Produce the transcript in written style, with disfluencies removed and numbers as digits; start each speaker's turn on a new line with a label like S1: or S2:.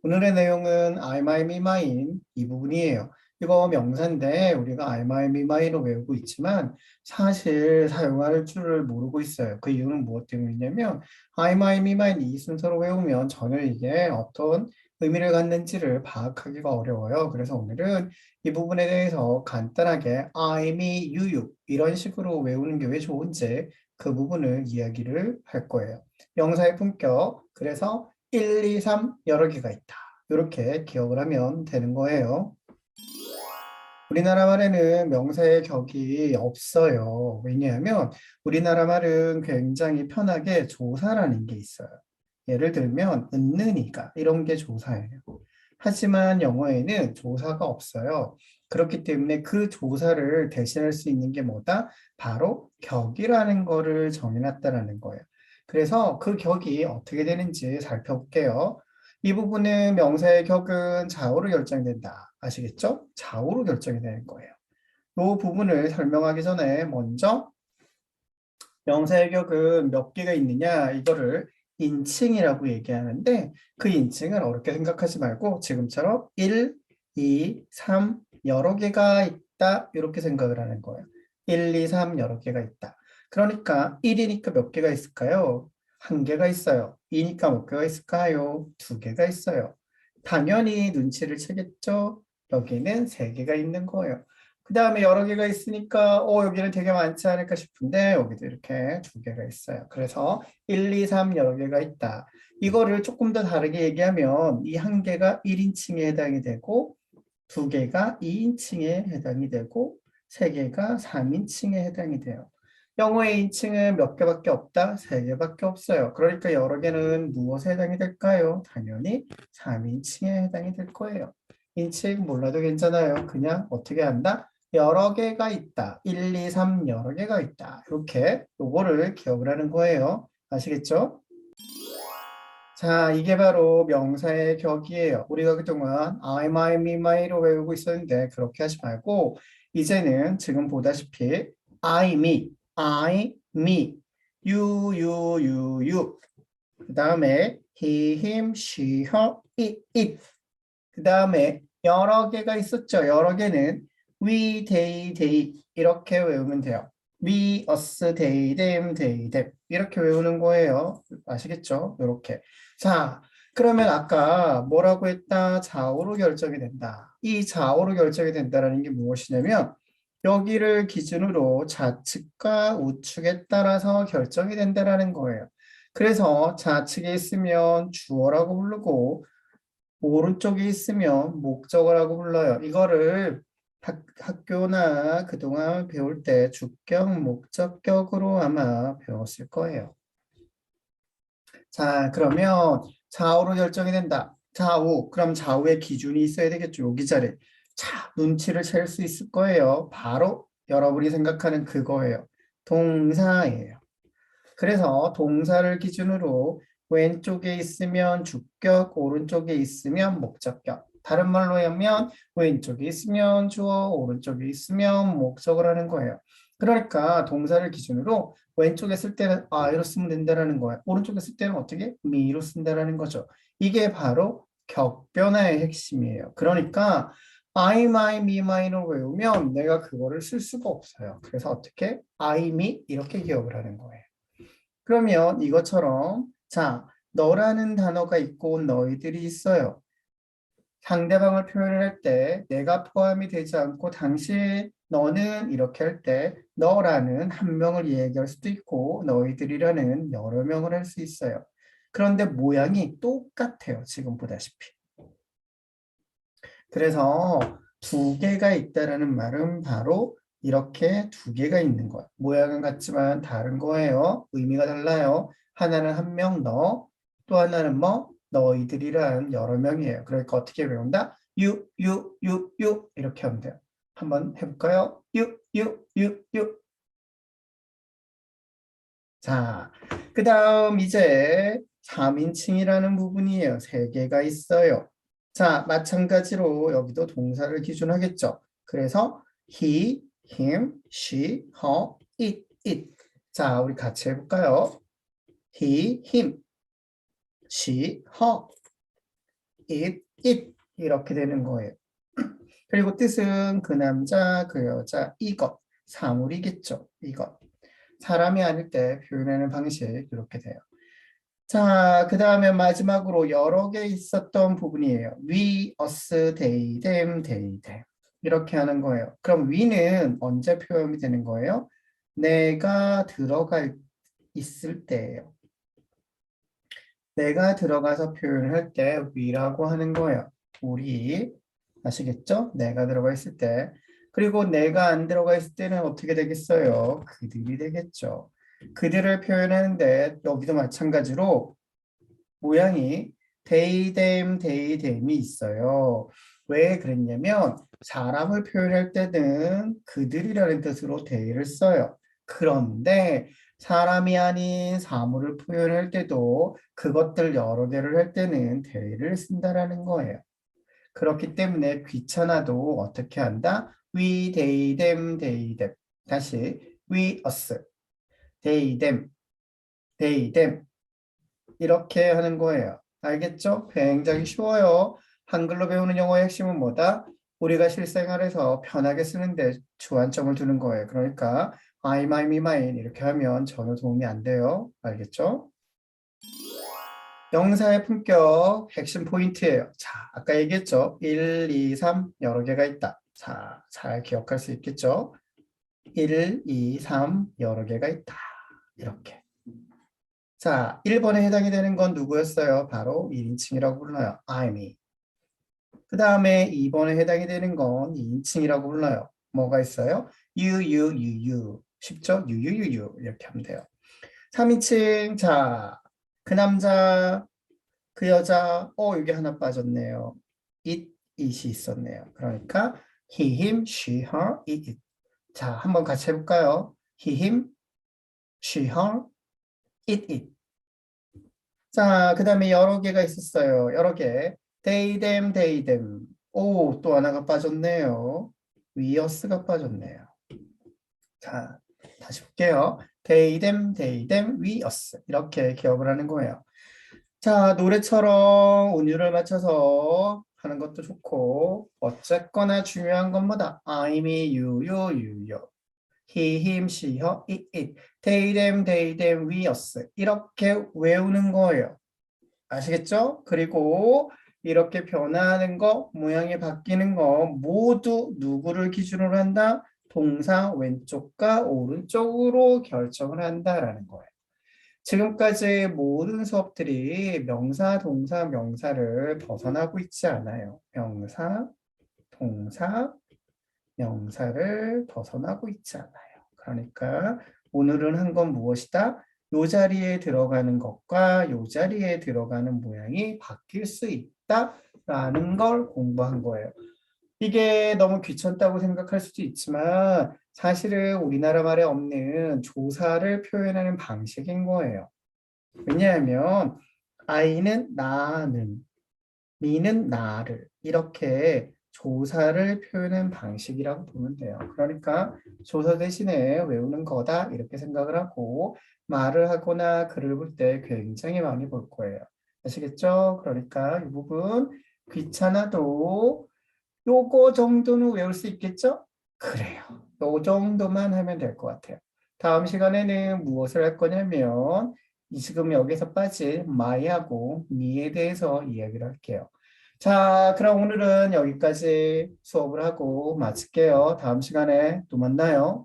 S1: 오늘의 내용은 I, my, me, mine 이 부분이에요. 이거 명사인데 우리가 I, my, me, mine로 외우고 있지만 사실 사용할 줄을 모르고 있어요. 그 이유는 무엇 때문이냐면 I, my, me, mine 이 순서로 외우면 전혀 이게 어떤 의미를 갖는지를 파악하기가 어려워요. 그래서 오늘은 이 부분에 대해서 간단하게 I, me, you 이런 식으로 외우는 게 왜 좋은지 그 부분을 이야기를 할 거예요. 명사의 품격, 그래서 1, 2, 3 여러 개가 있다. 이렇게 기억을 하면 되는 거예요. 우리나라 말에는 명사의 격이 없어요. 왜냐하면 우리나라 말은 굉장히 편하게 조사라는 게 있어요. 예를 들면 은는이가 이런 게 조사예요. 하지만 영어에는 조사가 없어요. 그렇기 때문에 그 조사를 대신할 수 있는 게 뭐다? 바로 격이라는 거를 정해놨다라는 거예요. 그래서 그 격이 어떻게 되는지 살펴볼게요. 이 부분은 명사의 격은 좌우로 결정된다. 아시겠죠? 좌우로 결정이 되는 거예요. 이 부분을 설명하기 전에 먼저 명사의 격은 몇 개가 있느냐 이거를 인칭이라고 얘기하는데 그 인칭을 어렵게 생각하지 말고 지금처럼 1, 2, 3 여러 개가 있다 이렇게 생각을 하는 거예요. 1, 2, 3 여러 개가 있다. 그러니까 1이니까 몇 개가 있을까요? 한 개가 있어요. 2니까 몇 개가 있을까요? 두 개가 있어요. 당연히 눈치를 채겠죠? 여기는 세 개가 있는 거예요. 그 다음에 여러 개가 있으니까 여기는 되게 많지 않을까 싶은데 여기도 이렇게 두 개가 있어요. 그래서 1, 2, 3 여러 개가 있다. 이거를 조금 더 다르게 얘기하면 이 한 개가 1인칭에 해당이 되고 두 개가 2인칭에 해당이 되고 세 개가 3인칭에 해당이 돼요. 영어의 인칭은 몇 개밖에 없다? 세 개밖에 없어요. 그러니까 여러 개는 무엇에 해당이 될까요? 당연히 3인칭에 해당이 될 거예요. 인칭 몰라도 괜찮아요. 그냥 어떻게 한다? 여러 개가 있다. 1, 2, 3 여러 개가 있다. 이렇게 요거를 기억을 하는 거예요. 아시겠죠? 자, 이게 바로 명사의 격이에요. 우리가 그동안 I, my, me, my로 외우고 있었는데 그렇게 하지 말고 이제는 지금 보다시피 I, me, you. 그 다음에 he, him, she, her, it. 그 다음에 여러 개가 있었죠. 여러 개는 we, they 이렇게 외우면 돼요. we, us, they, them 이렇게 외우는 거예요. 아시겠죠? 이렇게. 자, 그러면 아까 뭐라고 했다? 좌우로 결정이 된다. 이 좌우로 결정이 된다는 게 무엇이냐면 여기를 기준으로 좌측과 우측에 따라서 결정이 된다는 거예요. 그래서 좌측에 있으면 주어라고 부르고 오른쪽에 있으면 목적어라고 불러요. 이거를 학교나 그동안 배울 때 주격, 목적격으로 아마 배웠을 거예요. 자, 그러면 좌우로 결정이 된다. 좌우, 그럼 좌우의 기준이 있어야 되겠죠. 여기 자리에. 자, 눈치를 챌 수 있을 거예요. 바로 여러분이 생각하는 그거예요. 동사예요. 그래서 동사를 기준으로 왼쪽에 있으면 주격, 오른쪽에 있으면 목적격. 다른 말로 하면 왼쪽에 있으면 주어, 오른쪽에 있으면 목적을 하는 거예요. 그러니까 동사를 기준으로 왼쪽에 쓸 때는 I로 쓰면 된다는 거예요. 오른쪽에 쓸 때는 어떻게? me로 쓴다는 거죠. 이게 바로 격변화의 핵심이에요. 그러니까 I, my, me, mine을 외우면 내가 그거를 쓸 수가 없어요. 그래서 어떻게? I, me 이렇게 기억을 하는 거예요. 그러면 이것처럼 자, 너라는 단어가 있고 너희들이 있어요. 상대방을 표현할 때 내가 포함이 되지 않고 당신, 너는 이렇게 할 때 너라는 한 명을 얘기할 수도 있고 너희들이라는 여러 명을 할 수 있어요. 그런데 모양이 똑같아요. 지금 보다시피. 그래서 두 개가 있다라는 말은 바로 이렇게 두 개가 있는 거예요. 모양은 같지만 다른 거예요. 의미가 달라요. 하나는 한 명 너, 또 하나는 뭐 너희들이란 여러 명이에요. 그러니까 어떻게 배운다? you 이렇게 하면 돼요. 한번 해볼까요? you. 자, 그 다음 이제 3인칭이라는 부분이에요. 세 개가 있어요. 자, 마찬가지로 여기도 동사를 기준하겠죠. 그래서 he, him, she, her, it. 자, 우리 같이 해볼까요? he, him, she, her. it 이렇게 되는 거예요. 그리고 뜻은 그 남자, 그 여자, 이것, 사물이겠죠. 이것. 사람이 아닐 때 표현하는 방식 이렇게 돼요. 자, 그 다음에 마지막으로 여러 개 있었던 부분이에요. we, us, they, them, they, them. 이렇게 하는 거예요. 그럼 we는 언제 표현이 되는 거예요? 내가 들어가 있을 때예요. 내가 들어가서 표현할 때 we라고 하는 거예요. 우리. 아시겠죠? 내가 들어가 있을 때. 그리고 내가 안 들어가 있을 때는 어떻게 되겠어요? 그들이 되겠죠. 그들을 표현하는데 여기도 마찬가지로 모양이 they, them, they, them이 있어요. 왜 그랬냐면 사람을 표현할 때는 그들이라는 뜻으로 they를 써요. 그런데 사람이 아닌 사물을 표현할 때도 그것들 여러 개를 할 때는 they를 쓴다라는 거예요. 그렇기 때문에 귀찮아도 어떻게 한다? we, they, them, they, them. 다시 we, us, they, them, they, them. 이렇게 하는 거예요. 알겠죠? 굉장히 쉬워요. 한글로 배우는 영어의 핵심은 뭐다? 우리가 실생활에서 편하게 쓰는데 주안점을 두는 거예요. 그러니까 I, my, me, mine 이렇게 하면 전혀 도움이 안 돼요. 알겠죠? 명사의 품격 핵심 포인트예요. 자, 아까 얘기했죠? 1, 2, 3 여러 개가 있다. 자, 잘 기억할 수 있겠죠? 1, 2, 3 여러 개가 있다. 이렇게. 자, 1번에 해당이 되는 건 누구였어요? 바로 1인칭이라고 불러요. I, me. 그 다음에 2번에 해당이 되는 건 2인칭이라고 불러요. 뭐가 있어요? you. 쉽죠? you. 이렇게 하면 돼요. 3인칭. 자, 그 남자, 그 여자, 여기 하나 빠졌네요. it이 있었네요. 그러니까 he, him, she, her, it. 자, 한번 같이 해볼까요? he, him, she, her, it. 자, 그 다음에 여러 개가 있었어요. 여러 개. they, them. 오, 또 하나가 빠졌네요. we, us가 빠졌네요. 자, 다시 볼게요. they, them, we, us. 이렇게 기억을 하는 거예요. 자, 노래처럼 운율을 맞춰서 하는 것도 좋고, 어쨌거나 중요한 건 뭐다? I, me, you. he, him, she, her, it. they, them, we, us. 이렇게 외우는 거예요. 아시겠죠? 그리고 이렇게 변화하는 거, 모양이 바뀌는 거 모두 누구를 기준으로 한다? 동사 왼쪽과 오른쪽으로 결정을 한다라는 거예요. 지금까지 모든 수업들이 명사, 동사, 명사를 벗어나고 있지 않아요. 명사, 동사, 명사를 벗어나고 있지 않아요. 그러니까 오늘은 한 건 무엇이다? 요 자리에 들어가는 것과 요 자리에 들어가는 모양이 바뀔 수 있다라는 걸 공부한 거예요. 이게 너무 귀찮다고 생각할 수도 있지만 사실은 우리나라 말에 없는 조사를 표현하는 방식인 거예요. 왜냐하면 I는 나는, me는 나를 이렇게 조사를 표현한 방식이라고 보면 돼요. 그러니까 조사 대신에 외우는 거다 이렇게 생각을 하고 말을 하거나 글을 볼 때 굉장히 많이 볼 거예요. 아시겠죠? 그러니까 이 부분 귀찮아도 요거 정도는 외울 수 있겠죠? 그래요. 요 정도만 하면 될 것 같아요. 다음 시간에는 무엇을 할 거냐면 지금 여기서 빠진 my하고 me에 대해서 이야기를 할게요. 자, 그럼 오늘은 여기까지 수업을 하고 마칠게요. 다음 시간에 또 만나요.